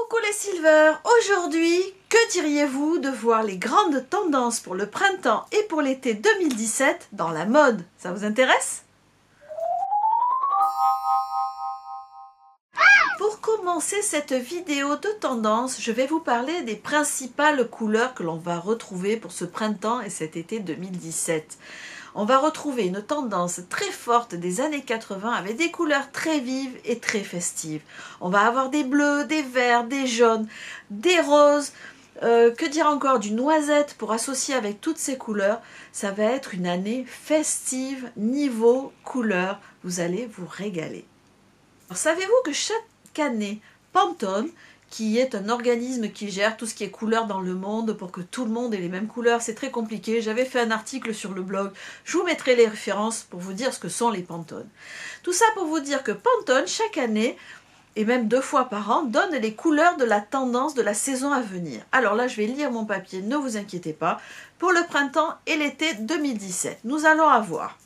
Coucou les Silver, aujourd'hui, que diriez-vous de voir les grandes tendances pour le printemps et pour l'été 2017 dans la mode? Ça vous intéresse? Pour commencer cette vidéo de tendance, je vais vous parler des principales couleurs que l'on va retrouver pour ce printemps et cet été 2017. On va retrouver une tendance très forte des années 80 avec des couleurs très vives et très festives. On va avoir des bleus, des verts, des jaunes, des roses, que dire encore, du noisette pour associer avec toutes ces couleurs. Ça va être une année festive, niveau couleur. Vous allez vous régaler. Savez-vous que chaque année, Pantone, qui est un organisme qui gère tout ce qui est couleurs dans le monde pour que tout le monde ait les mêmes couleurs, c'est très compliqué. J'avais fait un article sur le blog, je vous mettrai les références pour vous dire ce que sont les Pantone. Tout ça pour vous dire que Pantone, chaque année, et même 2 fois par an, donne les couleurs de la tendance de la saison à venir. Alors là, je vais lire mon papier, ne vous inquiétez pas. Pour le printemps et l'été 2017, nous allons avoir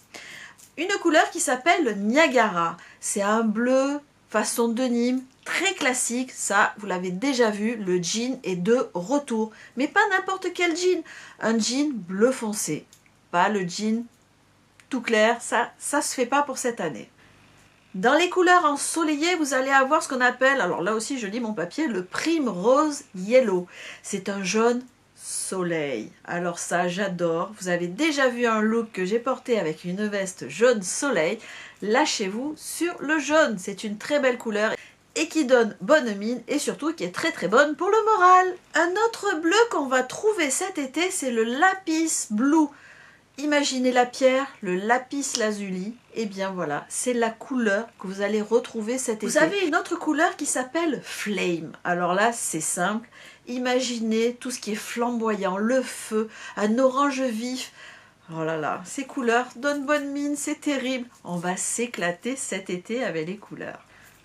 une couleur qui s'appelle le Niagara. C'est un bleu façon denim, très classique, ça vous l'avez déjà vu, le jean est de retour. Mais pas n'importe quel jean, un jean bleu foncé, pas le jean tout clair, ça se fait pas pour cette année. Dans les couleurs ensoleillées, vous allez avoir ce qu'on appelle, alors là aussi je lis mon papier, le Primrose Yellow. C'est un jaune soleil. Alors ça, j'adore. Vous avez déjà vu un look que j'ai porté avec une veste jaune soleil. Lâchez-vous sur le jaune. C'est une très belle couleur et qui donne bonne mine et surtout qui est très très bonne pour le moral. Un autre bleu qu'on va trouver cet été, c'est le Lapis Blue. Imaginez la pierre, le lapis lazuli, et bien voilà, c'est la couleur que vous allez retrouver cet été. Vous avez une autre couleur qui s'appelle Flame. Alors là, c'est simple. Imaginez tout ce qui est flamboyant, le feu, un orange vif. Oh là là, ces couleurs donnent bonne mine, c'est terrible. On va s'éclater cet été avec les couleurs.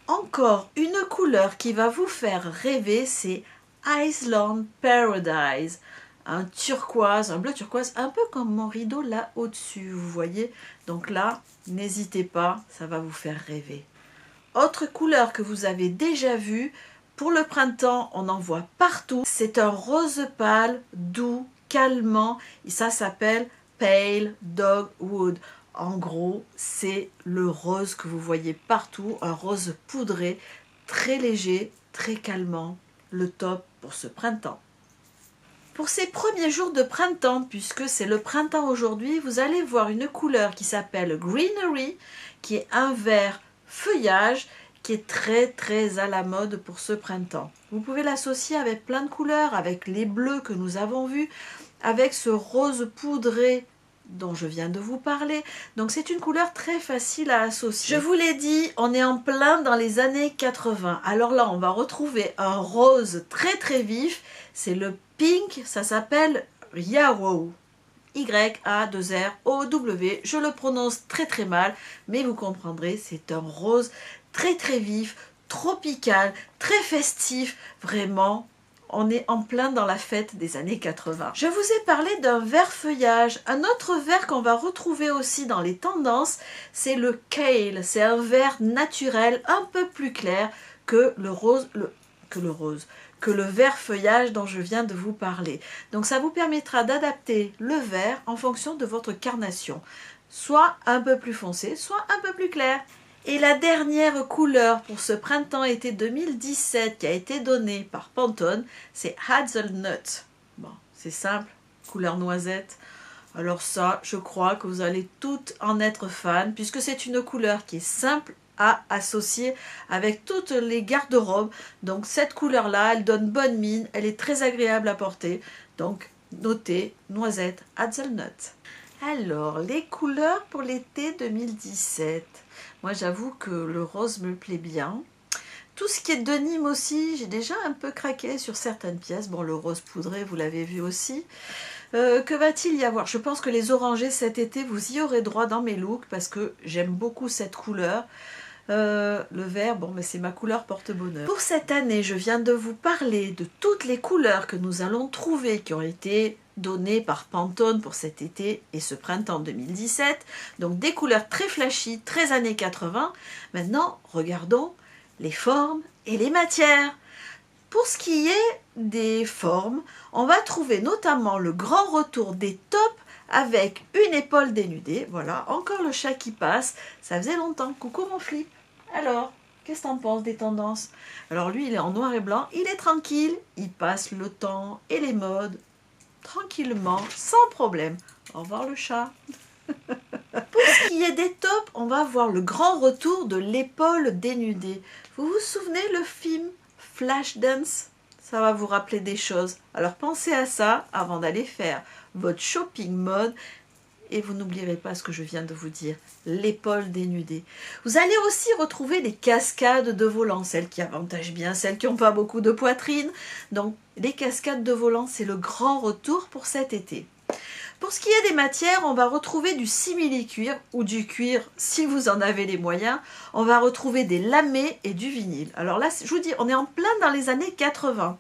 Encore une couleur qui va vous faire rêver, c'est Island Paradise. Un turquoise, un bleu turquoise, un peu comme mon rideau là au-dessus, vous voyez. Donc là, n'hésitez pas, ça va vous faire rêver. Autre couleur que vous avez déjà vue, pour le printemps, on en voit partout. C'est un rose pâle, doux, calmant, et ça s'appelle Pale Dogwood. En gros, c'est le rose que vous voyez partout, un rose poudré, très léger, très calmant, le top pour ce printemps. Pour ces premiers jours de printemps, puisque c'est le printemps aujourd'hui, vous allez voir une couleur qui s'appelle Greenery, qui est un vert feuillage, qui est très très à la mode pour ce printemps. Vous pouvez l'associer avec plein de couleurs, avec les bleus que nous avons vus, avec ce rose poudré dont je viens de vous parler. Donc c'est une couleur très facile à associer. Je vous l'ai dit, on est en plein dans les années 80. Alors là, on va retrouver un rose très très vif. C'est le pink, ça s'appelle Yarrow. Y-A-2-R-O-W. Je le prononce très très mal, mais vous comprendrez, c'est un rose très très vif, tropical, très festif, vraiment. On est en plein dans la fête des années 80. Je vous ai parlé d'un vert feuillage. Un autre vert qu'on va retrouver aussi dans les tendances, c'est le kale. C'est un vert naturel un peu plus clair que le vert feuillage dont je viens de vous parler. Donc ça vous permettra d'adapter le vert en fonction de votre carnation. Soit un peu plus foncé, soit un peu plus clair. Et la dernière couleur pour ce printemps-été 2017 qui a été donnée par Pantone, c'est Hazelnut. Bon, c'est simple, couleur noisette. Alors ça, je crois que vous allez toutes en être fans, puisque c'est une couleur qui est simple à associer avec toutes les garde-robes. Donc cette couleur-là, elle donne bonne mine, elle est très agréable à porter. Donc notez, noisette, Hazelnut. Alors, les couleurs pour l'été 2017. Moi, j'avoue que le rose me plaît bien. Tout ce qui est denim aussi, j'ai déjà un peu craqué sur certaines pièces. Bon, le rose poudré, vous l'avez vu aussi. Que va-t-il y avoir? Je pense que les orangés cet été, vous y aurez droit dans mes looks parce que j'aime beaucoup cette couleur. Le vert, bon, mais c'est ma couleur porte-bonheur. Pour cette année, je viens de vous parler de toutes les couleurs que nous allons trouver qui ont été données par Pantone pour cet été et ce printemps 2017. Donc des couleurs très flashy, très années 80. Maintenant, regardons les formes et les matières. Pour ce qui est des formes, on va trouver notamment le grand retour des tops avec une épaule dénudée. Voilà, encore le chat qui passe. Ça faisait longtemps. Coucou mon Flip. Alors, qu'est-ce que t'en penses des tendances? Alors lui, il est en noir et blanc. Il est tranquille. Il passe le temps et les modes tranquillement, sans problème. Au revoir le chat. Pour ce qui est des tops, on va voir le grand retour de l'épaule dénudée. Vous vous souvenez le film Flashdance? Ça va vous rappeler des choses. Alors pensez à ça avant d'aller faire votre shopping mode. Et vous n'oublierez pas ce que je viens de vous dire, l'épaule dénudée. Vous allez aussi retrouver les cascades de volant, celles qui avantagent bien celles qui n'ont pas beaucoup de poitrine. Donc les cascades de volant, c'est le grand retour pour cet été. Pour ce qui est des matières, on va retrouver du simili-cuir ou du cuir si vous en avez les moyens. On va retrouver des lamés et du vinyle. Alors là, je vous dis, on est en plein dans les années 80.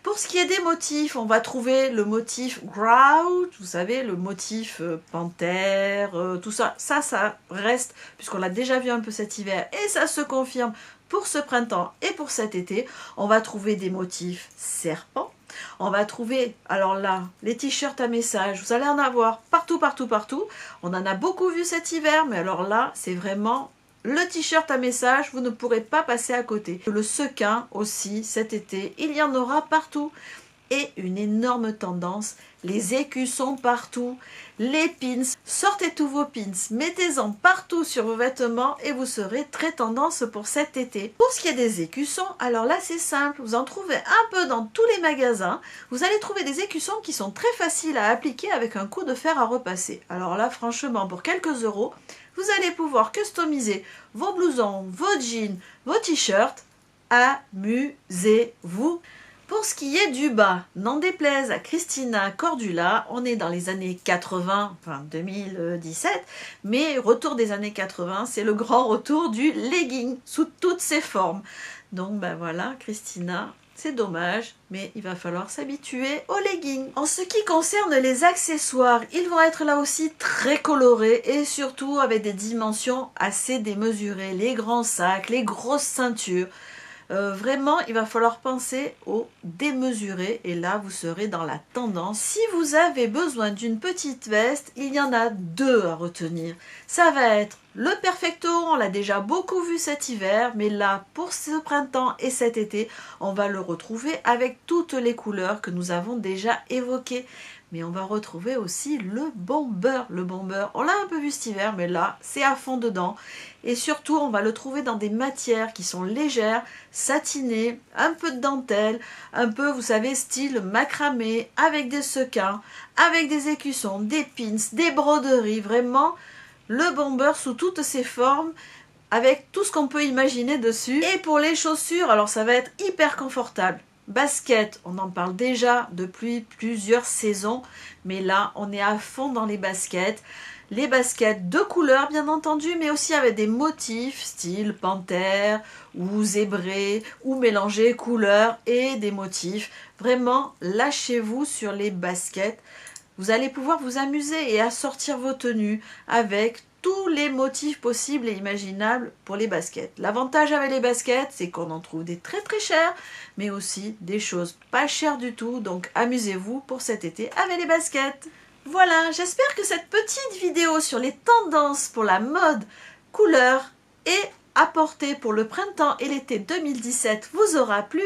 Pour ce qui est des motifs, on va trouver le motif grout, vous savez, le motif panthère, tout ça. Ça reste, puisqu'on l'a déjà vu un peu cet hiver, et ça se confirme pour ce printemps et pour cet été. On va trouver des motifs serpents. On va trouver, alors là, les t-shirts à message, vous allez en avoir partout, partout, partout. On en a beaucoup vu cet hiver, mais alors là, c'est vraiment le t-shirt à message, vous ne pourrez pas passer à côté. Le sequin aussi, cet été, il y en aura partout. Et une énorme tendance, les écussons partout, les pins, sortez tous vos pins, mettez-en partout sur vos vêtements et vous serez très tendance pour cet été. Pour ce qui est des écussons, alors là c'est simple, vous en trouvez un peu dans tous les magasins, vous allez trouver des écussons qui sont très faciles à appliquer avec un coup de fer à repasser. Alors là franchement pour quelques euros, vous allez pouvoir customiser vos blousons, vos jeans, vos t-shirts, amusez-vous. Pour ce qui est du bas, n'en déplaise à Christina Cordula, on est dans les années 80, enfin 2017, mais retour des années 80, c'est le grand retour du legging sous toutes ses formes. Donc ben voilà, Christina, c'est dommage, mais il va falloir s'habituer au legging. En ce qui concerne les accessoires, ils vont être là aussi très colorés et surtout avec des dimensions assez démesurées. Les grands sacs, les grosses ceintures. Vraiment, il va falloir penser au démesuré et là, vous serez dans la tendance. Si vous avez besoin d'une petite veste, il y en a deux à retenir. Ça va être le Perfecto, on l'a déjà beaucoup vu cet hiver, mais là, pour ce printemps et cet été, on va le retrouver avec toutes les couleurs que nous avons déjà évoquées. Mais on va retrouver aussi le bomber. Le bomber, on l'a un peu vu cet hiver, mais là, c'est à fond dedans. Et surtout, on va le trouver dans des matières qui sont légères, satinées, un peu de dentelle, un peu, vous savez, style macramé, avec des sequins, avec des écussons, des pins, des broderies. Vraiment, le bomber sous toutes ses formes, avec tout ce qu'on peut imaginer dessus. Et pour les chaussures, alors ça va être hyper confortable. Basket, on en parle déjà depuis plusieurs saisons, mais là on est à fond dans les baskets. Les baskets de couleurs bien entendu, mais aussi avec des motifs style panthère ou zébré ou mélanger couleurs et des motifs. Vraiment, lâchez-vous sur les baskets. Vous allez pouvoir vous amuser et assortir vos tenues avec tous les motifs possibles et imaginables pour les baskets. L'avantage avec les baskets, c'est qu'on en trouve des très très chères, mais aussi des choses pas chères du tout. Donc amusez-vous pour cet été avec les baskets. Voilà, j'espère que cette petite vidéo sur les tendances pour la mode couleur et apportée pour le printemps et l'été 2017 vous aura plu.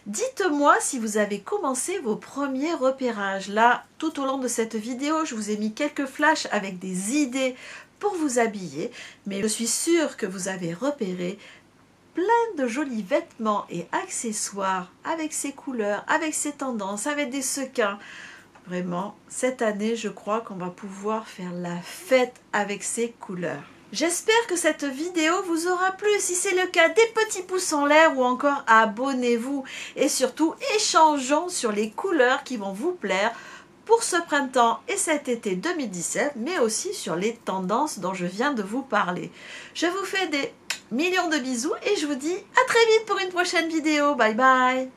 Dites-moi si vous avez commencé vos premiers repérages. Là, tout au long de cette vidéo, je vous ai mis quelques flashs avec des idées pour vous habiller, mais je suis sûre que vous avez repéré plein de jolis vêtements et accessoires avec ces couleurs, avec ces tendances, avec des sequins. Vraiment, cette année, je crois qu'on va pouvoir faire la fête avec ces couleurs. J'espère que cette vidéo vous aura plu. Si c'est le cas, des petits pouces en l'air ou encore abonnez-vous. Et surtout, échangeons sur les couleurs qui vont vous plaire pour ce printemps et cet été 2017, mais aussi sur les tendances dont je viens de vous parler. Je vous fais des millions de bisous et je vous dis à très vite pour une prochaine vidéo. Bye bye!